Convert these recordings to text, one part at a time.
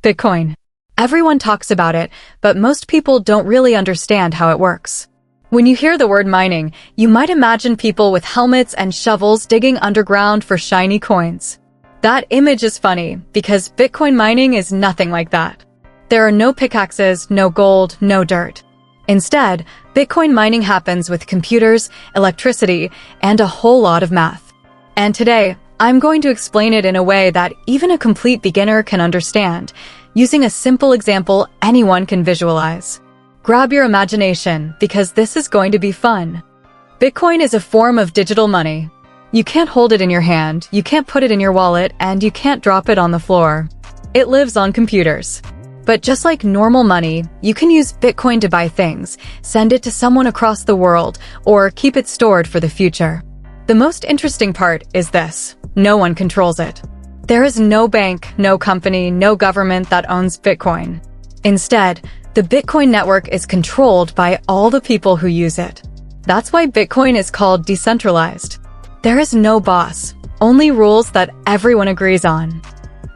Bitcoin. Everyone talks about it, but most people don't really understand how it works. When you hear the word mining, you might imagine people with helmets and shovels digging underground for shiny coins. That image is funny, because Bitcoin mining is nothing like that. There are no pickaxes, no gold, no dirt. Instead, Bitcoin mining happens with computers, electricity, and a whole lot of math. And today, I'm going to explain it in a way that even a complete beginner can understand, using a simple example anyone can visualize. Grab your imagination, because this is going to be fun. Bitcoin is a form of digital money. You can't hold it in your hand, you can't put it in your wallet, and you can't drop it on the floor. It lives on computers. But just like normal money, you can use Bitcoin to buy things, send it to someone across the world, or keep it stored for the future. The most interesting part is this: no one controls it. There is no bank, no company, no government that owns Bitcoin. Instead, the Bitcoin network is controlled by all the people who use it. That's why Bitcoin is called decentralized. There is no boss, only rules that everyone agrees on.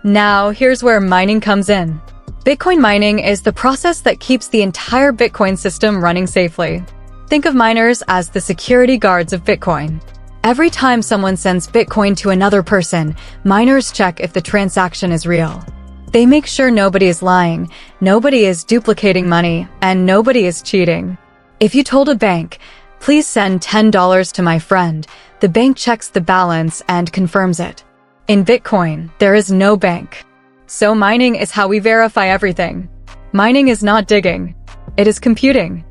Now, here's where mining comes in. Bitcoin mining is the process that keeps the entire Bitcoin system running safely. Think of miners as the security guards of Bitcoin. Every time someone sends Bitcoin to another person, miners check if the transaction is real. They make sure nobody is lying, nobody is duplicating money, and nobody is cheating. If you told a bank, "Please send $10 to my friend," the bank checks the balance and confirms it. In Bitcoin, there is no bank. So mining is how we verify everything. Mining is not digging. It is computing.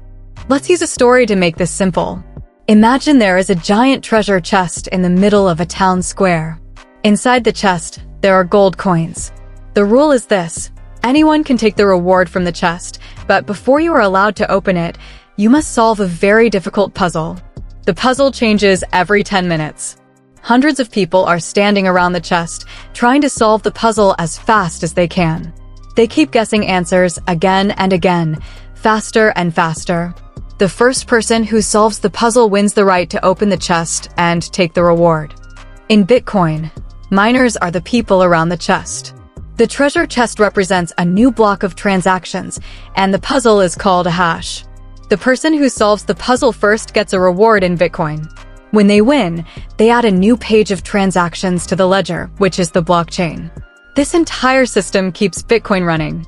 Let's use a story to make this simple. Imagine there is a giant treasure chest in the middle of a town square. Inside the chest, there are gold coins. The rule is this: anyone can take the reward from the chest, but before you are allowed to open it, you must solve a very difficult puzzle. The puzzle changes every 10 minutes. Hundreds of people are standing around the chest, trying to solve the puzzle as fast as they can. They keep guessing answers again and again, faster and faster. The first person who solves the puzzle wins the right to open the chest and take the reward. In Bitcoin, miners are the people around the chest. The treasure chest represents a new block of transactions, and the puzzle is called a hash. The person who solves the puzzle first gets a reward in Bitcoin. When they win, they add a new page of transactions to the ledger, which is the blockchain. This entire system keeps Bitcoin running.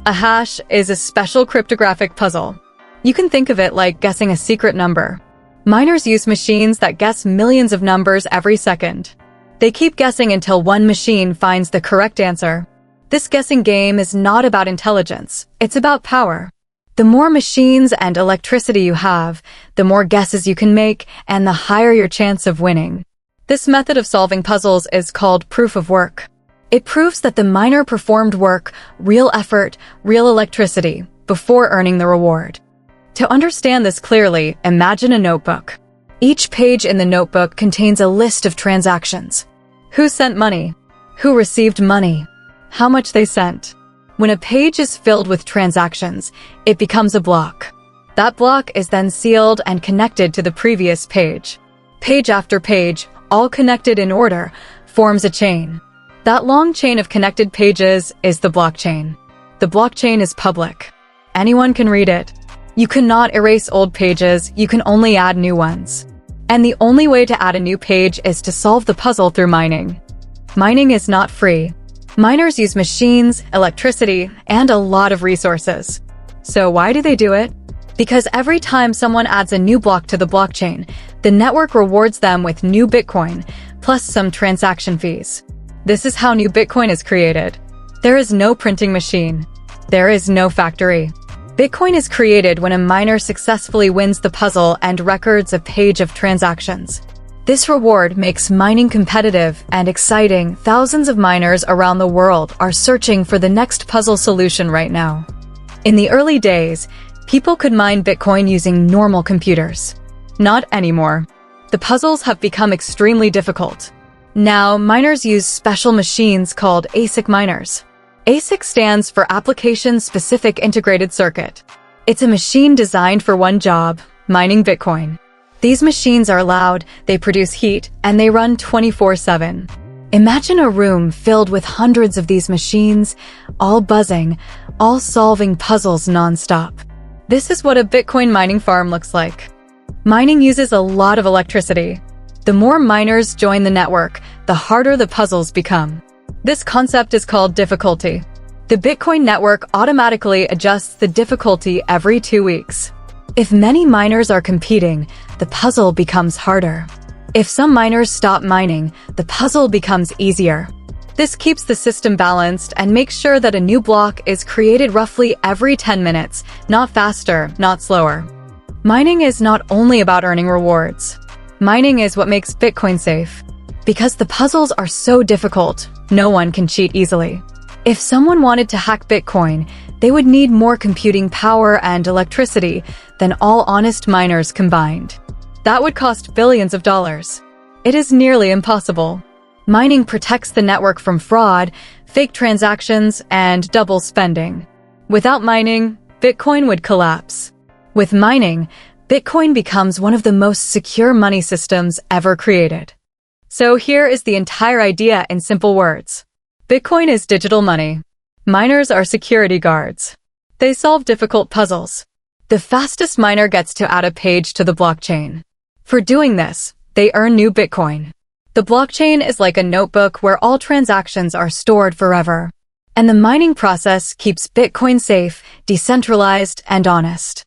A hash is a special cryptographic puzzle. You can think of it like guessing a secret number. Miners use machines that guess millions of numbers every second. They keep guessing until one machine finds the correct answer. This guessing game is not about intelligence, it's about power. The more machines and electricity you have, the more guesses you can make, and the higher your chance of winning. This method of solving puzzles is called proof of work. It proves that the miner performed work, real effort, real electricity, before earning the reward. To understand this clearly, imagine a notebook. Each page in the notebook contains a list of transactions. Who sent money? Who received money? How much they sent? When a page is filled with transactions, it becomes a block. That block is then sealed and connected to the previous page. Page after page, all connected in order, forms a chain. That long chain of connected pages is the blockchain. The blockchain is public. Anyone can read it. You cannot erase old pages, you can only add new ones. And the only way to add a new page is to solve the puzzle through mining. Mining is not free. Miners use machines, electricity, and a lot of resources. So why do they do it? Because every time someone adds a new block to the blockchain, the network rewards them with new Bitcoin, plus some transaction fees. This is how new Bitcoin is created. There is no printing machine. There is no factory. Bitcoin is created when a miner successfully wins the puzzle and records a page of transactions. This reward makes mining competitive and exciting. Thousands of miners around the world are searching for the next puzzle solution right now. In the early days, people could mine Bitcoin using normal computers. Not anymore. The puzzles have become extremely difficult. Now, miners use special machines called ASIC miners. ASIC stands for Application-Specific Integrated Circuit. It's a machine designed for one job, mining Bitcoin. These machines are loud, they produce heat, and they run 24/7. Imagine a room filled with hundreds of these machines, all buzzing, all solving puzzles non-stop. This is what a Bitcoin mining farm looks like. Mining uses a lot of electricity. The more miners join the network, the harder the puzzles become. This concept is called difficulty. The Bitcoin network automatically adjusts the difficulty every 2 weeks. If many miners are competing, the puzzle becomes harder. If some miners stop mining, the puzzle becomes easier. This keeps the system balanced and makes sure that a new block is created roughly every 10 minutes, not faster, not slower. Mining is not only about earning rewards. Mining is what makes Bitcoin safe. Because the puzzles are so difficult, no one can cheat easily. If someone wanted to hack Bitcoin, they would need more computing power and electricity than all honest miners combined. That would cost billions of dollars. It is nearly impossible. Mining protects the network from fraud, fake transactions, and double spending. Without mining, Bitcoin would collapse. With mining, Bitcoin becomes one of the most secure money systems ever created. So here is the entire idea in simple words. Bitcoin is digital money. Miners are security guards. They solve difficult puzzles. The fastest miner gets to add a page to the blockchain. For doing this, they earn new Bitcoin. The blockchain is like a notebook where all transactions are stored forever. And the mining process keeps Bitcoin safe, decentralized, and honest.